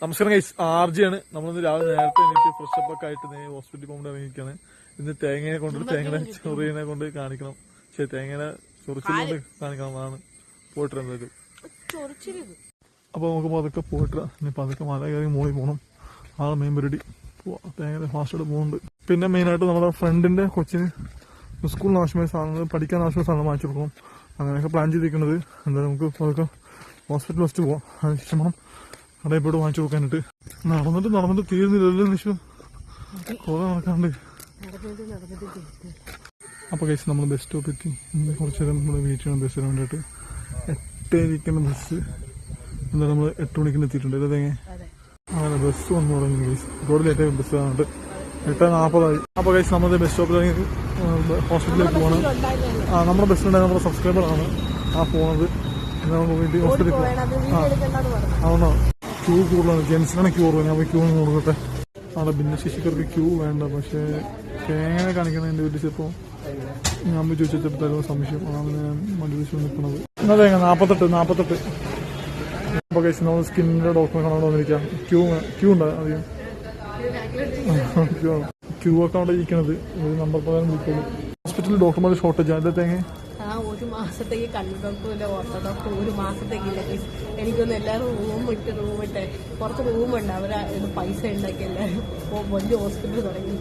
നമസ്കാരം ഗൈസ്, ആർജിയാണ്. നമ്മളിന്ന് രാവിലെ നേരത്തെ എനിക്ക് ഫ്രഷപ്പ് ഒക്കെ ആയിട്ട് ഹോസ്പിറ്റലിൽ പോകുമ്പോൾ ഇറങ്ങിയിരിക്കുകയാണ്. ഇന്ന് തേങ്ങയെ കൊണ്ട് തേങ്ങയുടെ ചൊറിയനെ കൊണ്ട് കാണിക്കണം. ശരി, തേങ്ങയുടെ ചൊറിച്ചിലുകൊണ്ട് കാണിക്കണം എന്നാണ് പോയിട്ടിരുന്നത്. അപ്പൊ നമുക്ക് പതുക്കെ പോയിട്ട് ഇനി പതുക്കെ മല കയറി മോളിൽ പോകണം. ആളെ മെയിൻ പരിപാടി തേങ്ങയുടെ ഫാസ്റ്റോട് പോകുന്നുണ്ട്. പിന്നെ മെയിനായിട്ട് നമ്മുടെ ഫ്രണ്ടിന്റെ കൊച്ചിന് സ്കൂളിന് ആവശ്യമായ സാധനങ്ങൾ, പഠിക്കാൻ ആവശ്യമായ സാധനം വാങ്ങിച്ചു കൊടുക്കണം. അങ്ങനെയൊക്കെ പ്ലാൻ ചെയ്തിരിക്കുന്നത്. എന്തായാലും നമുക്ക് പതുക്കെ ഹോസ്പിറ്റൽ ഫസ്റ്റ് പോവാം. അതിനുശേഷം വേണം കടയിൽ പോയിട്ട് വാങ്ങിച്ചു കൊടുക്കാനായിട്ട്. നടന്നിട്ട് തീരുന്നില്ലല്ലോ നിശ്ചയം, കുറെ നടക്കാണ്ട്. അപ്പൊ കഴിച്ച് നമ്മൾ ബസ് സ്റ്റോപ്പ് എത്തി. കുറച്ച് നേരം നമ്മൾ വെയിറ്റ് ചെയ്യണം ബസ്സിന് വേണ്ടിയിട്ട്. 8:00 ബസ്. എന്താ നമ്മൾ 8 മണിക്ക് എത്തിയിട്ടുണ്ട്. ഇതേങ്ങ അങ്ങനെ ബസ് വന്നു തുടങ്ങി ഗൈസ്. റോഡ് ലേറ്റായി ബസ് കാണുന്നുണ്ട്. 8:40 അപ്പൊ കഴിച്ച് നമ്മൾ ബസ് സ്റ്റോപ്പിൽ ഹോസ്പിറ്റലിലേക്ക് പോകണം. നമ്മുടെ ബസ്സിലുണ്ടായ നമ്മുടെ സബ്സ്ക്രൈബറാണ് പോകുന്നത്. നമുക്ക് വേണ്ടി ഹോസ്പിറ്റലിൽ പോകാം. ആണോ? ക്യൂ കൂടുതലാണ്. ജെൻസിനാണ് ക്യൂ കൂടുതൽ. ഞാൻ ക്യൂ കൊടുക്കട്ടെ. അവിടെ ഭിന്നശേഷിക്കാർക്ക് ക്യൂ വേണ്ട. പക്ഷേ തേങ്ങ കാണിക്കുന്നതിന്റെ ഒരു ചിലപ്പോൾ ഞാൻ ചോദിച്ചിട്ട് തരുന്ന സംശയം. അതാണ് ഞാൻ വണ്ടി വെച്ച് നിൽക്കുന്നത്. എന്നാ തേങ്ങ 48. അപ്പൊ കഴിച്ച് നമ്മൾ സ്കിന്നിന്റെ ഡോക്ടറെ കാണാൻ വന്നിരിക്കാം. ക്യൂ ഉണ്ട് അധികം. ക്യൂ ഒക്കെ അവിടെ ഇരിക്കണത് ഒരു നമ്പർ പ്രകാരം വിളിക്കുള്ളൂ. ഹോസ്പിറ്റലിൽ ഡോക്ടർമാർ ഷോർട്ടേജ് ആണ്. തേങ്ങ ഒരു മാസത്തേക്ക് കണ്ണു ഡോക്ടറില്ല, ഓർത്തോ ഡോക്ടർ ഒരു മാസത്തേക്കില്ല. എനിക്കൊന്ന് എല്ലാവരും റൂമിട്ട് കുറച്ച് റൂമുണ്ട്. അവർ പൈസ ഉണ്ടാക്കി എല്ലാവരും വലിയ ഹോസ്പിറ്റൽ തുടങ്ങി.